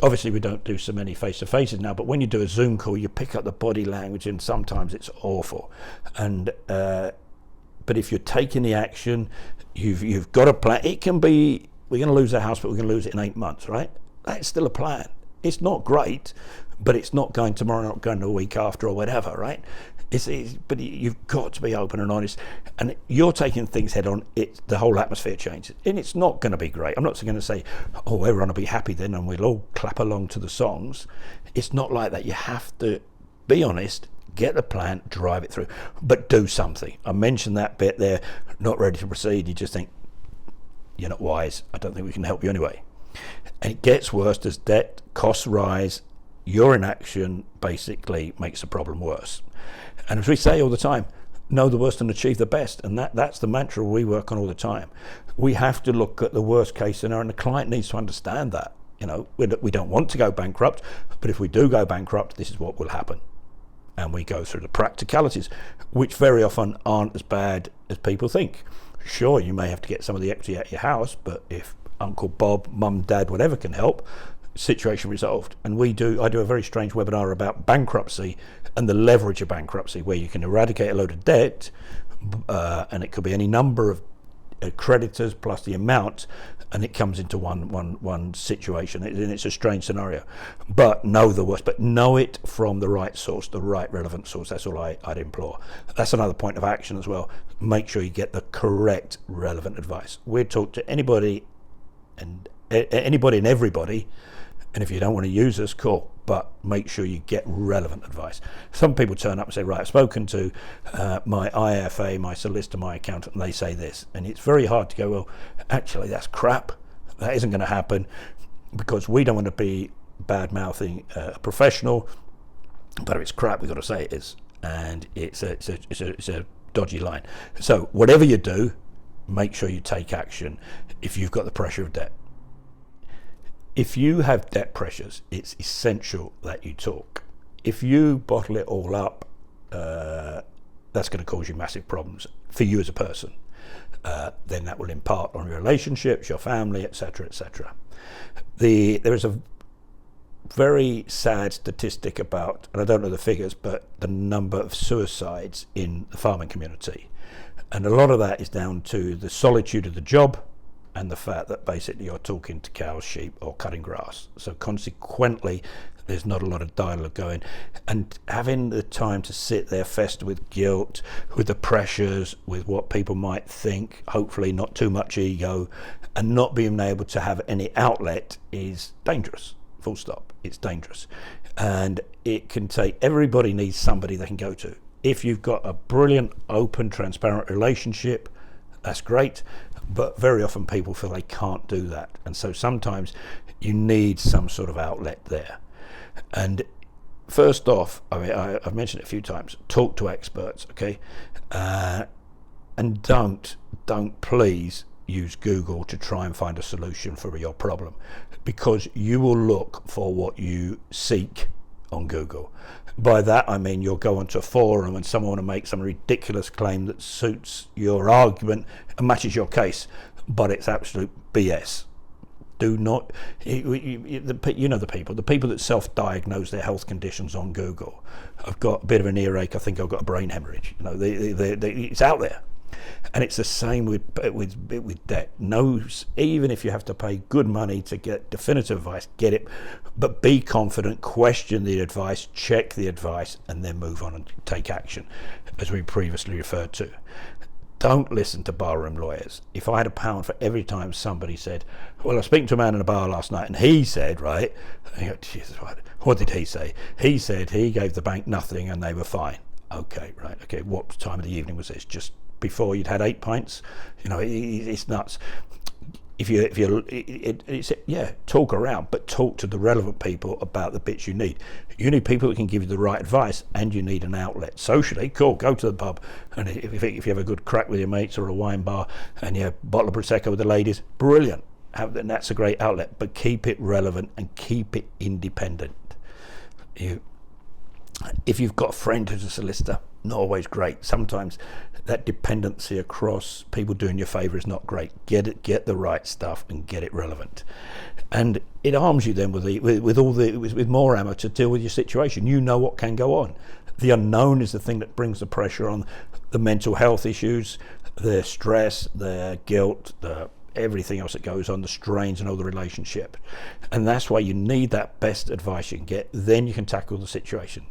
Obviously, we don't do so many face-to-faces now, but when you do a Zoom call, you pick up the body language, and sometimes it's awful. And but if you're taking the action, you've got a plan. It can be, we're going to lose the house, but we're going to lose it in 8 months, right? That's still a plan. It's not great, but it's not going tomorrow, not going the week after, or whatever, right? But you've got to be open and honest, and you're taking things head on. The whole atmosphere changes, and it's not going to be great. I'm not going to say, oh, everyone will be happy then, and we'll all clap along to the songs. It's not like that. You have to be honest, get the plan, drive it through, but do something. I mentioned that bit there, not ready to proceed. You just think, you're not wise. I don't think we can help you anyway. And it gets worse as debt, costs rise. Your inaction basically makes the problem worse. And as we say all the time, know the worst and achieve the best. And that's the mantra we work on all the time. We have to look at the worst case scenario, and the client needs to understand that. We don't want to go bankrupt, but if we do go bankrupt, this is what will happen. And we go through the practicalities, which very often aren't as bad as people think. Sure, you may have to get some of the equity out of your house, but if Uncle Bob, Mum, Dad, whatever can help, situation resolved. And I do a very strange webinar about bankruptcy and the leverage of bankruptcy, where you can eradicate a load of debt, and it could be any number of creditors plus the amount, and it comes into one situation, and it's a strange scenario. But know the worst, but know it from the right source, the right relevant source. That's all I'd implore. That's another point of action as well. Make sure you get the correct relevant advice. We talk to anybody and everybody, and if you don't want to use us, cool, but make sure you get relevant advice. Some people turn up and say, right, I've spoken to my IFA, my solicitor, my accountant, and they say this. And it's very hard to go, well, actually, that's crap. That isn't going to happen, because we don't want to be bad-mouthing a professional, but if it's crap, we've got to say it is. And it's a dodgy line. So whatever you do, make sure you take action if you've got the pressure of debt. If you have debt pressures, it's essential that you talk. If you bottle it all up, that's going to cause you massive problems for you as a person. Then that will impart on your relationships, your family, etc., etc. There is a very sad statistic about, and I don't know the figures, but the number of suicides in the farming community. And a lot of that is down to the solitude of the job, and the fact that basically you're talking to cows, sheep, or cutting grass. So consequently, there's not a lot of dialogue going. And having the time to sit there, fester with guilt, with the pressures, with what people might think, hopefully not too much ego, and not being able to have any outlet is dangerous. Full stop. It's dangerous. And it can take, everybody needs somebody they can go to. If you've got a brilliant, open, transparent relationship, that's great. But very often people feel they can't do that. And so sometimes you need some sort of outlet there. And first off, I mean, I've mentioned it a few times, talk to experts, okay? And don't please use Google to try and find a solution for your problem, because you will look for what you seek on Google. By that I mean you'll go onto a forum and someone will make some ridiculous claim that suits your argument and matches your case, but it's absolute BS. Do not, the people that self-diagnose their health conditions on Google. I've got a bit of an earache, I think I've got a brain hemorrhage. It's out there. And it's the same with debt. Even if you have to pay good money to get definitive advice, get it, but be confident, question the advice, check the advice, and then move on and take action, as we previously referred to. Don't listen to barroom lawyers. If I had £1 for every time somebody said, well, I was speaking to a man in a bar last night and he said, right, and you go, Jesus, what did he say? He said he gave the bank nothing and they were fine. Okay, right, okay, what time of the evening was this? Just before you'd had 8 pints. It's nuts. Talk around, but talk to the relevant people about the bits you need. You need people that can give you the right advice, and you need an outlet. Socially, cool, go to the pub, and if you have a good crack with your mates or a wine bar, and you have a bottle of Prosecco with the ladies, brilliant. And that's a great outlet, but keep it relevant and keep it independent. If you've got a friend who's a solicitor, not always great. Sometimes that dependency across people doing you a favour is not great. Get the right stuff and get it relevant, and it arms you then with more ammo to deal with your situation. You know what can go on. The unknown is the thing that brings the pressure on, the mental health issues, the stress, the guilt, everything else that goes on, the strains and all the relationship. And that's why you need that best advice you can get. Then you can tackle the situation.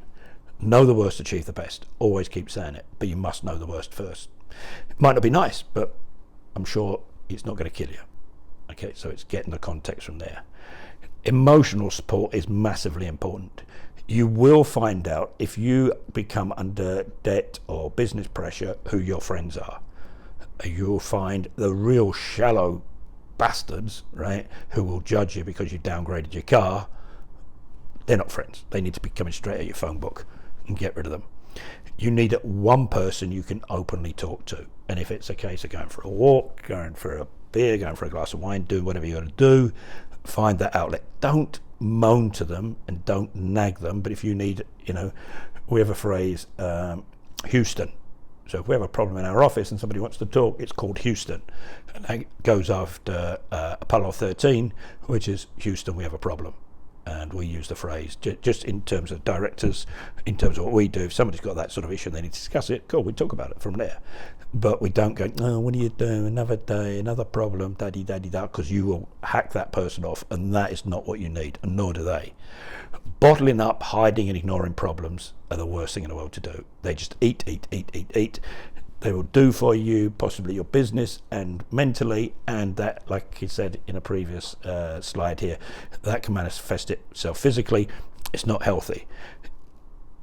Know the worst, achieve the best. Always keep saying it, but you must know the worst first. It might not be nice, but I'm sure it's not going to kill you. Okay, so it's getting the context from there. Emotional support is massively important. You will find out if you become under debt or business pressure who your friends are. You'll find the real shallow bastards, right, who will judge you because you downgraded your car. They're not friends. They need to be coming straight at your phone book, and get rid of them. You need one person you can openly talk to, and if it's a case of going for a walk, going for a beer, going for a glass of wine, do whatever you got to do, find that outlet. Don't moan to them and don't nag them, but if you need, we have a phrase, Houston. So if we have a problem in our office and somebody wants to talk, it's called Houston, and that goes after Apollo 13, which is Houston, we have a problem. And we use the phrase just in terms of directors, in terms of what we do. If somebody's got that sort of issue and they need to discuss it, cool, we talk about it from there. But we don't go, oh, what are you doing? Another day, another problem, da-dee-da-dee-da, because you will hack that person off, and that is not what you need, and nor do they. Bottling up, hiding and ignoring problems are the worst thing in the world to do. They just eat. They will do for you possibly your business and mentally, and that, like he said in a previous slide here, that can manifest itself physically. It's not healthy.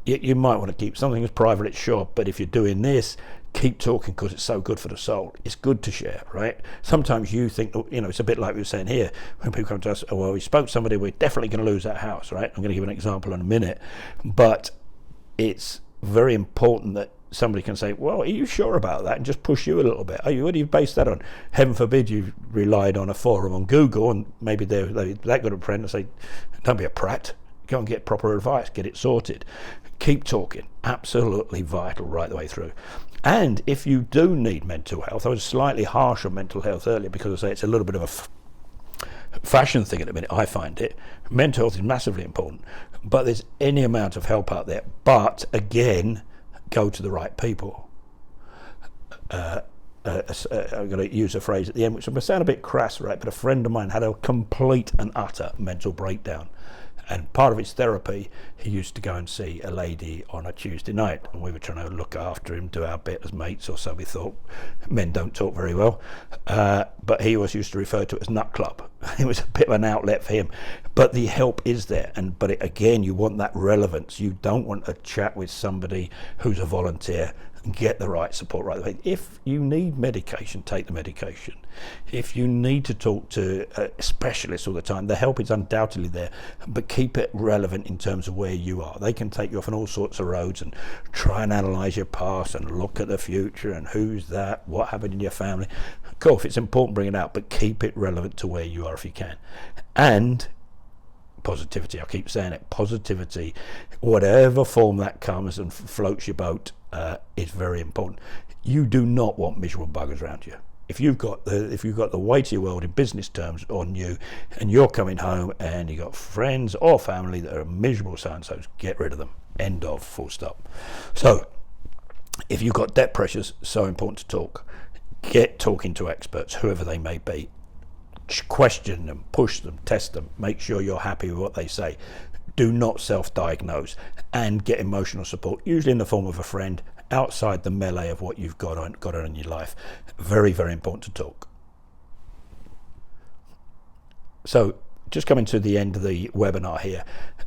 You might want to keep something as private, it's sure, but if you're doing this, keep talking because it's so good for the soul. It's good to share, right? Sometimes you think, it's a bit like we were saying here, when people come to us, oh, well, we spoke to somebody, we're definitely going to lose that house, right? I'm going to give an example in a minute, but it's very important that somebody can say, well, are you sure about that? And just push you a little bit. What do you base that on? Heaven forbid you relied on a forum on Google, and maybe they're that good a friend and say, don't be a prat. Go and get proper advice. Get it sorted. Keep talking. Absolutely vital right the way through. And if you do need mental health, I was slightly harsh on mental health earlier because I say it's a little bit of a fashion thing at the minute, I find it. Mental health is massively important, but there's any amount of help out there. But again, go to the right people. I'm going to use a phrase at the end, which will sound a bit crass, right? But a friend of mine had a complete and utter mental breakdown. And part of his therapy, he used to go and see a lady on a Tuesday night, and we were trying to look after him, do our bit as mates, or so we thought. Men don't talk very well. But he always used to refer to it as nut club. It was a bit of an outlet for him. But the help is there. Again, you want that relevance. You don't want a chat with somebody who's a volunteer. Get the right support right away. If you need medication, take the medication. If you need to talk to specialists all the time, the help is undoubtedly there, but keep it relevant in terms of where you are. They can take you off on all sorts of roads and try and analyse your past and look at the future and who's that, what happened in your family. Cool, if it's important, bring it out, but keep it relevant to where you are if you can. And positivity, I keep saying it, positivity, whatever form that comes and floats your boat, is very important. You do not want miserable buggers around you. If you've got the weight of your world in business terms on you, and you're coming home and you've got friends or family that are miserable so-and-sos, get rid of them. End of, full stop. So if you've got debt pressures, so important to talk. Get talking to experts, whoever they may be. Question them, push them, test them, make sure you're happy with what they say. Do not self-diagnose, and get emotional support, usually in the form of a friend, outside the melee of what you've got on in your life. Very, very important to talk. So just coming to the end of the webinar here,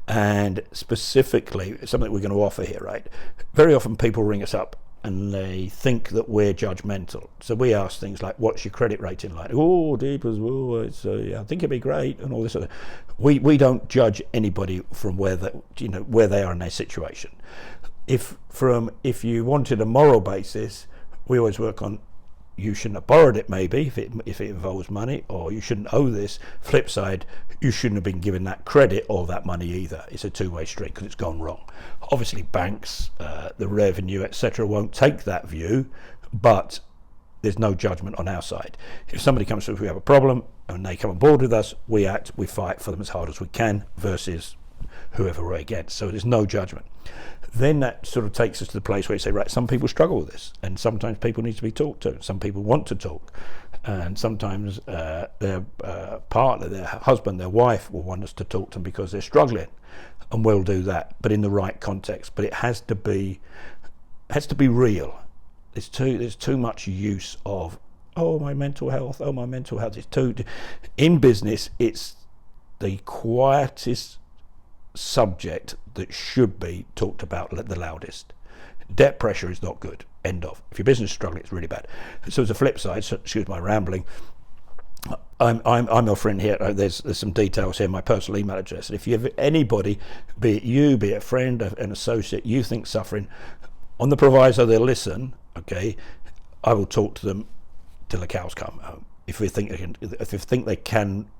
and specifically something we're going to offer here, right? Very often people ring us up and they think that we're judgmental. So we ask things like, what's your credit rating like? Oh, deepers, yeah, I think it'd be great, and all this. We don't judge anybody from where they are in their situation. If you wanted a moral basis, we always work on, you shouldn't have borrowed it, maybe, if it involves money, or you shouldn't owe this. Flip side, you shouldn't have been given that credit or that money either. It's a two-way street because it's gone wrong. Obviously, banks, the revenue, etc., won't take that view, but there's no judgment on our side. If somebody comes to us, we have a problem, and they come on board with us, we act, we fight for them as hard as we can, versus whoever we're against. So there's no judgment. Then that sort of takes us to the place where you say, right, some people struggle with this, and sometimes people need to be talked to. Some people want to talk, and sometimes their partner, their husband, their wife will want us to talk to them because they're struggling, and we'll do that, but in the right context. But it has to be real. There's too much use of, my mental health. It's too, in business, it's the quietest subject that should be talked about the loudest. Debt pressure is not good. End of. If your business is struggling, it's really bad. So as a flip side, excuse my rambling, I'm offering here, there's some details here, my personal email address, and if you have anybody, be it you, be it a friend, an associate, you think suffering, on the proviso they'll listen, okay, I will talk to them till the cows come home. If we think they can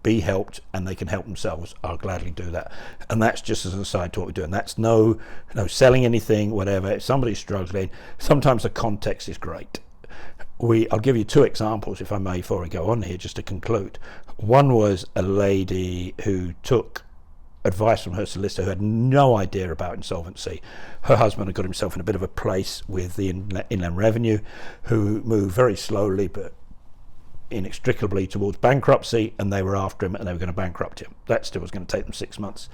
be helped and they can help themselves, I'll gladly do that. And that's just as an aside to what we're doing. That's no selling anything, whatever. If somebody's struggling, sometimes the context is great. I'll give you two examples, if I may, before I go on here, just to conclude. One was a lady who took advice from her solicitor, who had no idea about insolvency. Her husband had got himself in a bit of a place with the Inland Revenue, who moved very slowly but inextricably towards bankruptcy, and they were after him and they were going to bankrupt him. That still was going to take them 6 months.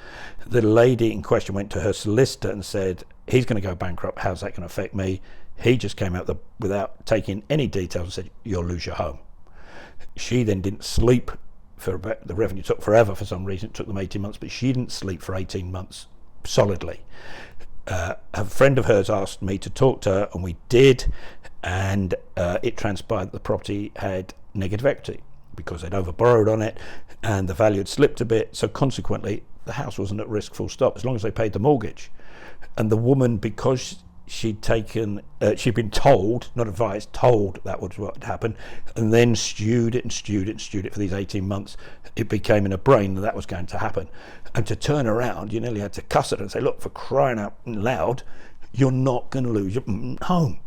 The lady in question went to her solicitor and said, he's going to go bankrupt, how's that going to affect me? He just came out without taking any details and said, you'll lose your home. She then didn't sleep the revenue took forever for some reason. It took them 18 months, but she didn't sleep for 18 months solidly. A friend of hers asked me to talk to her, and we did, and it transpired that the property had negative equity because they'd overborrowed on it and the value had slipped a bit, so consequently the house wasn't at risk, full stop, as long as they paid the mortgage. And the woman, because she'd been told, not advised, told that was what had happened, and then stewed it for these 18 months, it became in her brain that was going to happen. And to turn around, you nearly had to cuss at her and say, look, for crying out loud, you're not going to lose your home.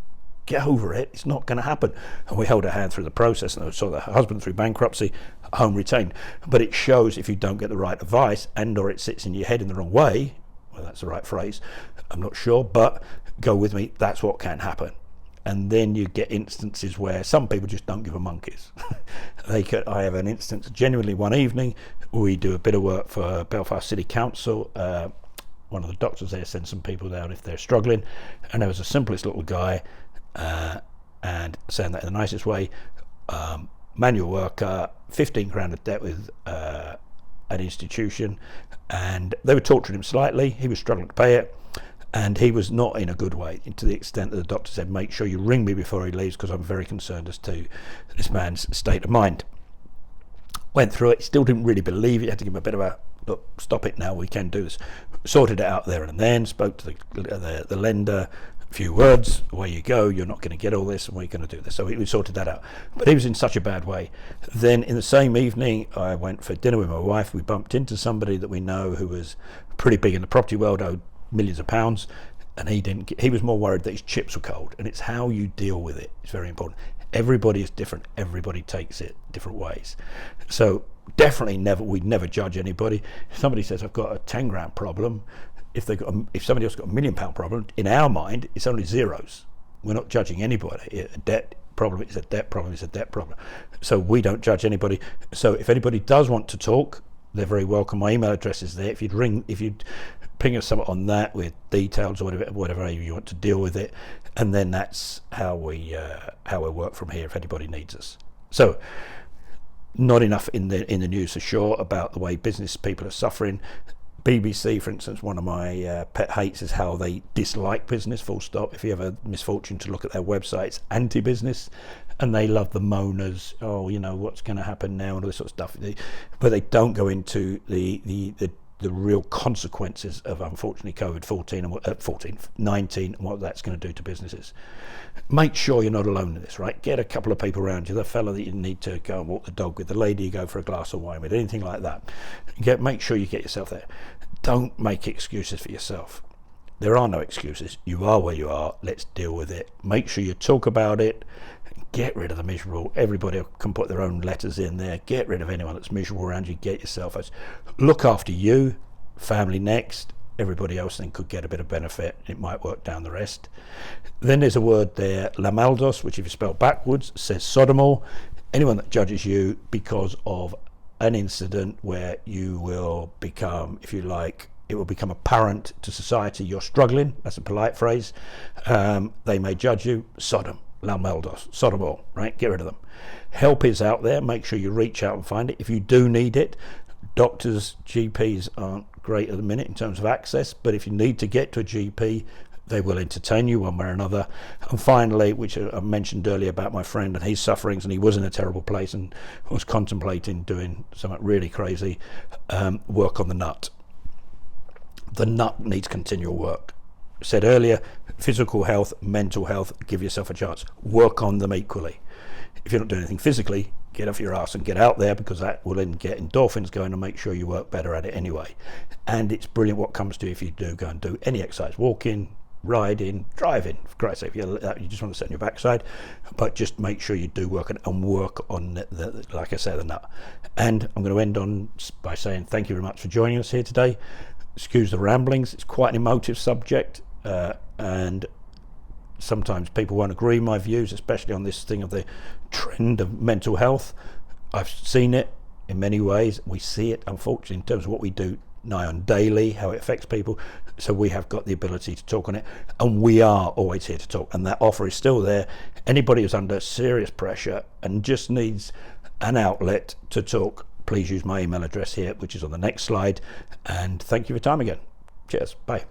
Get over it. It's not going to happen. And we held her hand through the process, and saw the husband through bankruptcy, home retained. But it shows, if you don't get the right advice, and or it sits in your head in the wrong way, well, that's the right phrase, I'm not sure, but go with me, that's what can happen. And then you get instances where some people just don't give a monkeys. I have an instance, genuinely one evening, we do a bit of work for Belfast City Council. One of the doctors there sends some people down if they're struggling, and there was the simplest little guy, and saying that in the nicest way, manual worker, 15 grand of debt with an institution, and they were torturing him slightly. He was struggling to pay it, and he was not in a good way, to the extent that the doctor said, make sure you ring me before he leaves because I'm very concerned as to this man's state of mind. Went through it, still didn't really believe it, had to give him a bit of a, look, stop it now, we can do this. Sorted it out there and then, spoke to the lender, a few words, away you go, you're not going to get all this, and we're going to do this. So we sorted that out. But he was in such a bad way. Then in the same evening, I went for dinner with my wife. We bumped into somebody that we know who was pretty big in the property world, owed millions of pounds, and he was more worried that his chips were cold. And it's how you deal with it. It's very important. Everybody is different. Everybody takes it different ways. So definitely we'd never judge anybody. If somebody says, I've got a 10 grand problem, if somebody else got £1 million problem, in our mind, it's only zeros. We're not judging anybody. A debt problem is a debt problem is a debt problem. So we don't judge anybody. So if anybody does want to talk, they're very welcome. My email address is there. If you'd ping us something on that with details or whatever you want to deal with it, and then that's how we work from here if anybody needs us. So not enough in the news for sure about the way business people are suffering, BBC, for instance, one of my pet hates is how they dislike business, full stop. If you have a misfortune to look at their website, it's anti-business, and they love the moaners, oh, you know, what's going to happen now, and all this sort of stuff. But they don't go into the real consequences of, unfortunately, COVID-19 and what that's going to do to businesses. Make sure you're not alone in this, right? Get a couple of people around you, the fella that you need to go and walk the dog with, the lady you go for a glass of wine with, anything like that. Make sure you get yourself there. Don't make excuses for yourself. There are no excuses. You are where you are. Let's deal with it. Make sure you talk about it. Get rid of the miserable. Everybody can put their own letters in there. Get rid of anyone that's miserable around you. Get yourself out. Look after you. Family next. Everybody else then could get a bit of benefit. It might work down the rest. Then there's a word there, lamaldos, which if you spell backwards says sodomor. Anyone that judges you because of an incident where you will become, if you like, it will become apparent to society you're struggling. That's a polite phrase. They may judge you. Sodom. Lamaldos, sodomor, right? Get rid of them. Help is out there. Make sure you reach out and find it. If you do need it, doctors, GPs aren't great at the minute in terms of access, but if you need to get to a GP, they will entertain you one way or another. And finally, which I mentioned earlier about my friend and his sufferings, and he was in a terrible place and was contemplating doing something really crazy, work on the nut. The nut needs continual work. Said earlier, physical health, mental health, give yourself a chance. Work on them equally. If you're not doing anything physically, get off your ass and get out there, because that will then get endorphins going and make sure you work better at it anyway. And it's brilliant what comes to you if you do go and do any exercise, walking, riding, driving. For Christ's sake, you just want to sit on your backside, but just make sure you do work and work on the like I said, the nut. And I'm going to end on by saying thank you very much for joining us here today. Excuse the ramblings. It's quite an emotive subject. And sometimes people won't agree with my views, especially on this thing of the trend of mental health. I've seen it in many ways. We see it, unfortunately, in terms of what we do nigh on daily, how it affects people. So we have got the ability to talk on it, and we are always here to talk, and that offer is still there. Anybody who's under serious pressure and just needs an outlet to talk, please use my email address here, which is on the next slide. And thank you for your time again. Cheers. Bye.